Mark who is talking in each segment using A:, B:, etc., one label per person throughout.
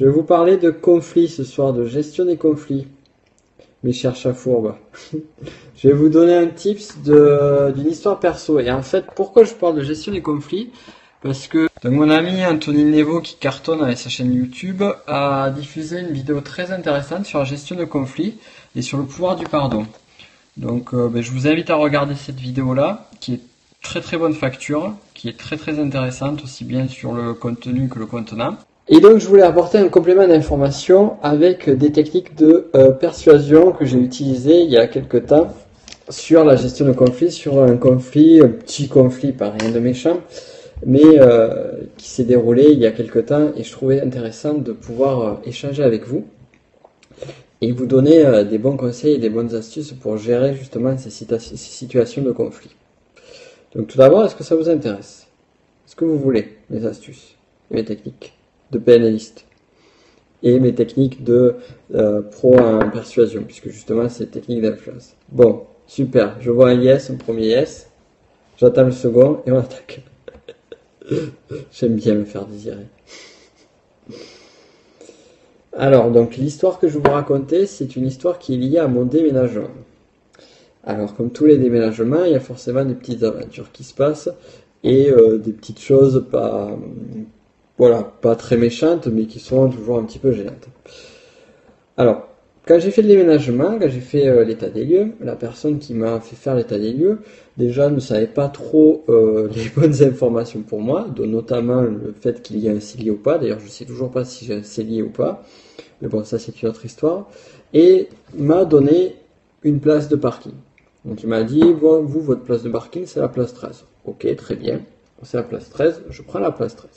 A: Je vais vous parler de conflits ce soir, de gestion des conflits, mes chers chats fourbes. Je vais vous donner un tips d'une histoire perso. Et en fait, pourquoi je parle de gestion des conflits? Parce que donc mon ami Anthony Nevo, qui cartonne avec sa chaîne YouTube, a diffusé une vidéo très intéressante sur la gestion de conflits et sur le pouvoir du pardon. Donc je vous invite à regarder cette vidéo-là, qui est très très bonne facture, qui est très très intéressante, aussi bien sur le contenu que le contenant. Et donc je voulais apporter un complément d'information avec des techniques de persuasion que j'ai utilisées il y a quelques temps sur la gestion de conflits, sur un conflit, un petit conflit, pas rien de méchant, mais qui s'est déroulé il y a quelques temps et je trouvais intéressant de pouvoir échanger avec vous et vous donner des bons conseils et des bonnes astuces pour gérer justement ces situations de conflit. Donc tout d'abord, est-ce que ça vous intéresse? Est-ce que vous voulez mes astuces et mes techniques de PNListe et mes techniques de pro en persuasion, puisque justement c'est technique d'influence? Bon, super, je vois un yes, un premier yes, j'attends le second et on attaque. J'aime bien me faire désirer. Alors, donc l'histoire que je vais vous raconter, c'est une histoire qui est liée à mon déménagement. Alors, comme tous les déménagements, il y a forcément des petites aventures qui se passent et des petites choses pas très méchantes, mais qui sont toujours un petit peu gênantes. Alors, quand j'ai fait le déménagement, quand j'ai fait l'état des lieux, la personne qui m'a fait faire l'état des lieux, déjà ne savait pas trop les bonnes informations pour moi, dont notamment le fait qu'il y ait un cellier ou pas. D'ailleurs, je ne sais toujours pas si j'ai un cellier ou pas, mais bon, ça c'est une autre histoire. Et m'a donné une place de parking. Donc il m'a dit, bon, vous, votre place de parking, c'est la place 13. Ok, très bien, c'est la place 13, je prends la place 13.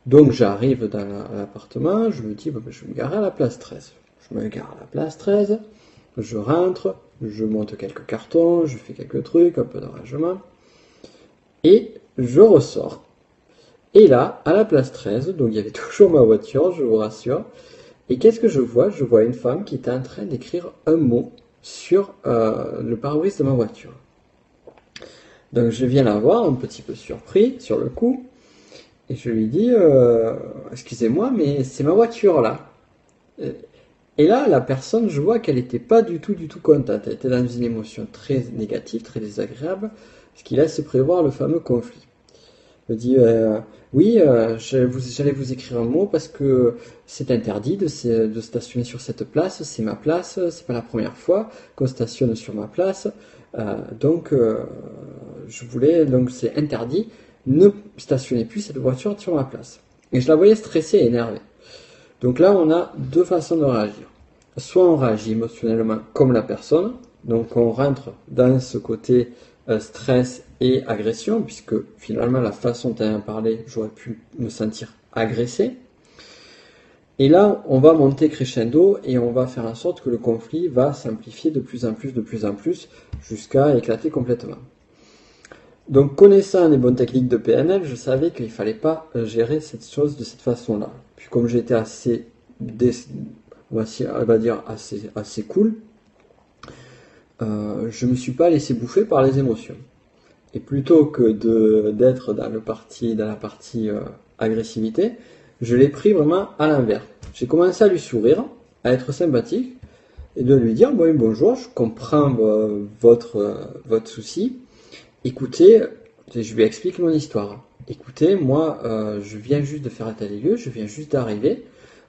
A: Donc j'arrive dans l'appartement, je me dis, bon, je vais me garer à la place 13. Je me gare à la place 13, je rentre, je monte quelques cartons, je fais quelques trucs, un peu de rangement, et je ressors. Et là, à la place 13, donc il y avait toujours ma voiture, je vous rassure, et qu'est-ce que je vois? Je vois une femme qui était en train d'écrire un mot sur le pare-brise de ma voiture. Donc je viens la voir, un petit peu surpris sur le coup, et je lui dis, excusez-moi, mais c'est ma voiture là. Et là, la personne, je vois qu'elle n'était pas du tout contente. Elle était dans une émotion très négative, très désagréable, ce qui laisse prévoir le fameux conflit. Elle me dit, oui, j'allais vous écrire un mot parce que c'est interdit de stationner sur cette place, c'est ma place, c'est pas la première fois qu'on stationne sur ma place, donc c'est interdit, ne stationnez plus cette voiture sur ma place. Et je la voyais stressée et énervée. Donc là, on a deux façons de réagir. Soit on réagit émotionnellement comme la personne, donc on rentre dans ce côté stress et agression, puisque finalement la façon dont elle a parlé, j'aurais pu me sentir agressé. Et là, on va monter crescendo et on va faire en sorte que le conflit va s'amplifier de plus en plus, jusqu'à éclater complètement. Donc connaissant les bonnes techniques de PNL, je savais qu'il ne fallait pas gérer cette chose de cette façon-là. Puis comme j'étais assez cool, je ne me suis pas laissé bouffer par les émotions. Et plutôt que d'être dans la partie agressivité, je l'ai pris vraiment à l'envers. J'ai commencé à lui sourire, à être sympathique, et de lui dire, bon, bonjour, je comprends votre souci. Écoutez, je lui explique mon histoire. Écoutez, moi, je viens juste de faire état des lieux, je viens juste d'arriver.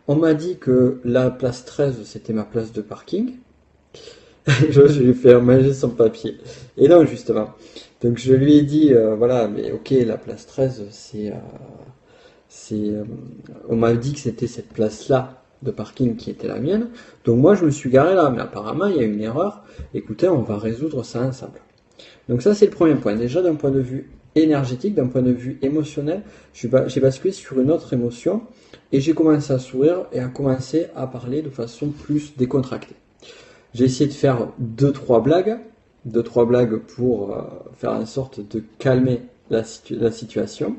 A: On m'a dit que la place 13, c'était ma place de parking. Je lui ai fait manger son papier. Et non, justement. Donc je lui ai dit, voilà, mais ok, la place 13, on m'a dit que c'était cette place-là de parking qui était la mienne. Donc moi, je me suis garé là. Mais apparemment, il y a une erreur. Écoutez, on va résoudre ça ensemble. Donc ça, c'est le premier point. Déjà, d'un point de vue énergétique, d'un point de vue émotionnel, j'ai basculé sur une autre émotion et j'ai commencé à sourire et à commencer à parler de façon plus décontractée. J'ai essayé de faire deux, trois blagues pour faire en sorte de calmer la situation.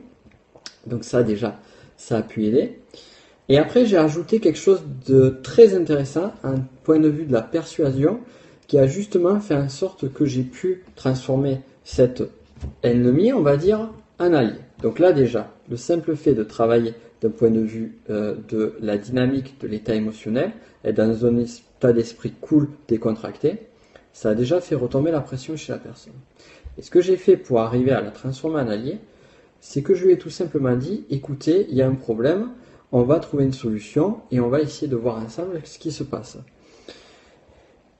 A: Donc ça, déjà, ça a pu aider. Et après, j'ai ajouté quelque chose de très intéressant, un point de vue de la persuasion, qui a justement fait en sorte que j'ai pu transformer cet ennemi, on va dire, en allié. Donc là déjà, le simple fait de travailler d'un point de vue de la dynamique de l'état émotionnel, être dans un état d'esprit cool, décontracté, ça a déjà fait retomber la pression chez la personne. Et ce que j'ai fait pour arriver à la transformer en allié, c'est que je lui ai tout simplement dit, écoutez, il y a un problème, on va trouver une solution et on va essayer de voir ensemble ce qui se passe.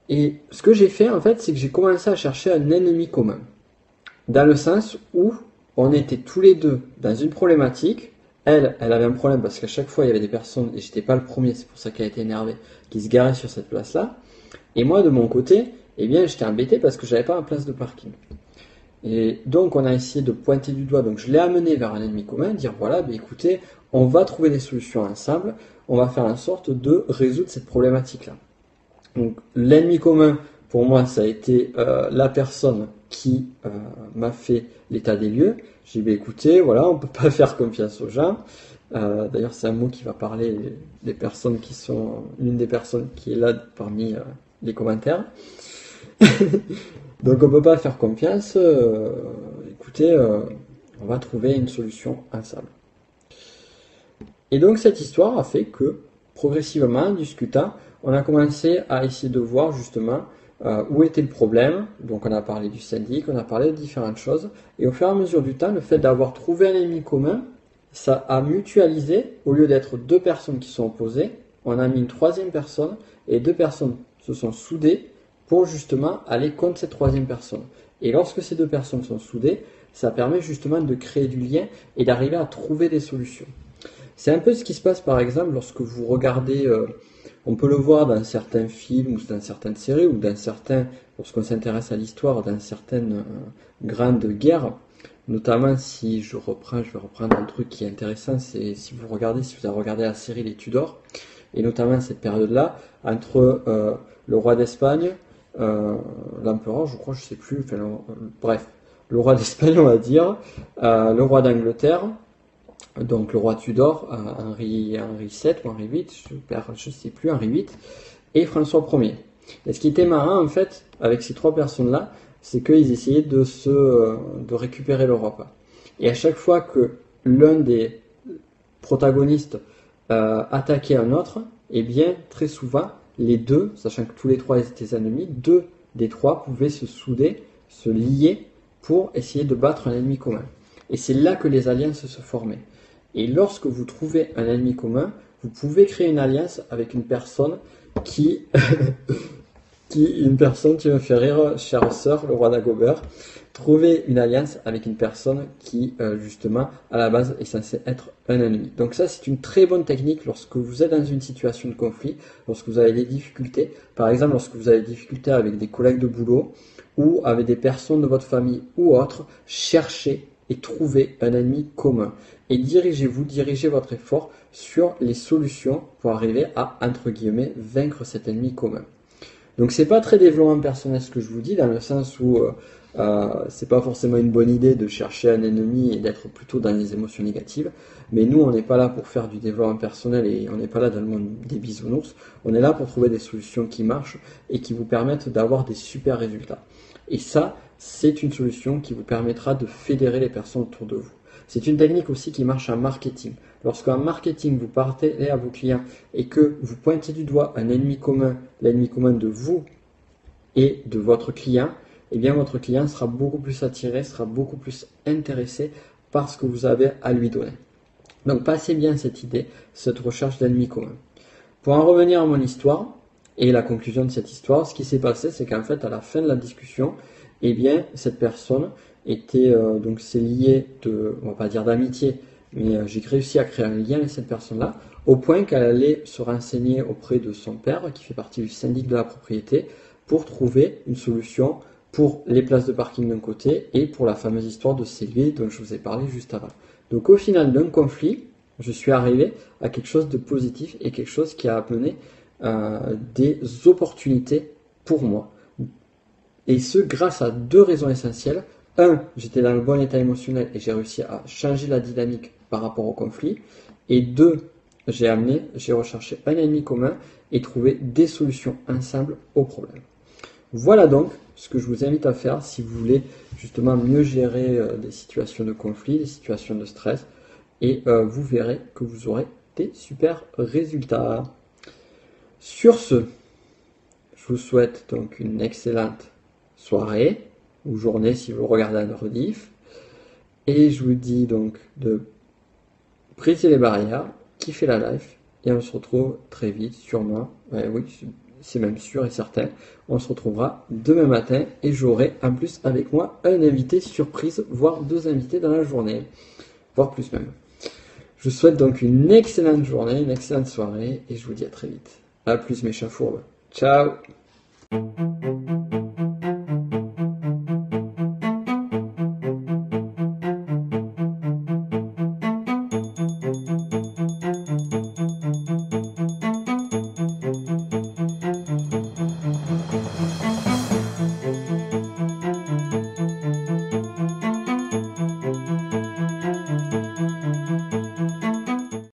A: Et ce que j'ai fait, en fait, c'est que j'ai commencé à chercher un ennemi commun. Dans le sens où on était tous les deux dans une problématique. Elle avait un problème parce qu'à chaque fois, il y avait des personnes, et j'étais pas le premier, c'est pour ça qu'elle a été énervée, qui se garaient sur cette place-là. Et moi, de mon côté, eh bien, j'étais embêté parce que j'avais pas ma place de parking. Et donc, on a essayé de pointer du doigt. Donc, je l'ai amené vers un ennemi commun, dire voilà, ben, écoutez, on va trouver des solutions ensemble, on va faire en sorte de résoudre cette problématique-là. Donc, l'ennemi commun, pour moi, ça a été la personne qui m'a fait l'état des lieux. J'ai dit, ben, écoutez, voilà, on ne peut pas faire confiance aux gens. D'ailleurs, c'est un mot qui va parler des personnes qui sont, l'une des personnes qui est là parmi les commentaires. Donc, on ne peut pas faire confiance. Écoutez, on va trouver une solution ensemble. Et donc, cette histoire a fait que, progressivement, en discutant, on a commencé à essayer de voir justement où était le problème. Donc on a parlé du syndic, on a parlé de différentes choses. Et au fur et à mesure du temps, le fait d'avoir trouvé un ennemi commun, ça a mutualisé. Au lieu d'être deux personnes qui sont opposées, on a mis une troisième personne et deux personnes se sont soudées pour justement aller contre cette troisième personne. Et lorsque ces deux personnes sont soudées, ça permet justement de créer du lien et d'arriver à trouver des solutions. C'est un peu ce qui se passe par exemple lorsque vous regardez... on peut le voir dans certains films ou dans certaines séries ou dans certains, lorsqu'on s'intéresse à l'histoire, dans certaines grandes guerres. Notamment si je vais reprendre un truc qui est intéressant, c'est si vous avez regardé la série Les Tudors, et notamment cette période-là, entre le roi d'Espagne, l'empereur, je crois, je sais plus, enfin, bref, le roi d'Espagne, on va dire, le roi d'Angleterre, donc le roi Tudor, Henri VII ou Henri VIII, je ne sais plus, Henri VIII, et François Ier. Et ce qui était marrant, en fait, avec ces trois personnes-là, c'est qu'ils essayaient de récupérer l'Europe. Et à chaque fois que l'un des protagonistes attaquait un autre, eh bien, très souvent, les deux, sachant que tous les trois étaient ennemis, deux des trois pouvaient se souder, se lier pour essayer de battre un ennemi commun. Et c'est là que les alliances se formaient. Et lorsque vous trouvez un ennemi commun, vous pouvez créer une alliance avec une personne qui me fait rire, chère sœur, le roi d'Agobert. Trouver une alliance avec une personne qui, justement, à la base, est censée être un ennemi. Donc ça, c'est une très bonne technique lorsque vous êtes dans une situation de conflit, lorsque vous avez des difficultés. Par exemple, lorsque vous avez des difficultés avec des collègues de boulot ou avec des personnes de votre famille ou autres, cherchez et trouvez un ennemi commun. Et dirigez votre effort sur les solutions pour arriver à, entre guillemets, vaincre cet ennemi commun. Donc c'est pas très développement personnel ce que je vous dis, dans le sens où c'est pas forcément une bonne idée de chercher un ennemi et d'être plutôt dans les émotions négatives, mais nous on n'est pas là pour faire du développement personnel et on n'est pas là dans le monde des bisounours, on est là pour trouver des solutions qui marchent et qui vous permettent d'avoir des super résultats. Et ça, c'est une solution qui vous permettra de fédérer les personnes autour de vous. C'est une technique aussi qui marche en marketing. Lorsqu'en marketing, vous partez à vos clients et que vous pointez du doigt un ennemi commun, l'ennemi commun de vous et de votre client, eh bien votre client sera beaucoup plus attiré, sera beaucoup plus intéressé par ce que vous avez à lui donner. Donc passez bien cette idée, cette recherche d'ennemis communs. Pour en revenir à mon histoire et la conclusion de cette histoire, ce qui s'est passé, c'est qu'en fait, à la fin de la discussion, eh bien, cette personne était donc s'est liée on va pas dire d'amitié, mais j'ai réussi à créer un lien avec cette personne-là, au point qu'elle allait se renseigner auprès de son père, qui fait partie du syndic de la propriété, pour trouver une solution pour les places de parking d'un côté et pour la fameuse histoire de Sylvie dont je vous ai parlé juste avant. Donc au final d'un conflit, je suis arrivé à quelque chose de positif et quelque chose qui a amené des opportunités pour moi. Et ce, grâce à deux raisons essentielles. Un, j'étais dans le bon état émotionnel et j'ai réussi à changer la dynamique par rapport au conflit. Et deux, j'ai recherché un ennemi commun et trouvé des solutions ensemble au problème. Voilà donc ce que je vous invite à faire si vous voulez justement mieux gérer des situations de conflit, des situations de stress. et vous verrez que vous aurez des super résultats. Sur ce, je vous souhaite donc une excellente soirée ou journée si vous regardez un rediff. Et je vous dis donc de briser les barrières, kiffer la life, et on se retrouve très vite, sûrement. Ouais, oui, c'est même sûr et certain. On se retrouvera demain matin et j'aurai en plus avec moi un invité surprise, voire 2 invités dans la journée, voire plus même. Je vous souhaite donc une excellente journée, une excellente soirée et je vous dis à très vite. A plus mes chats fourbes. Ciao!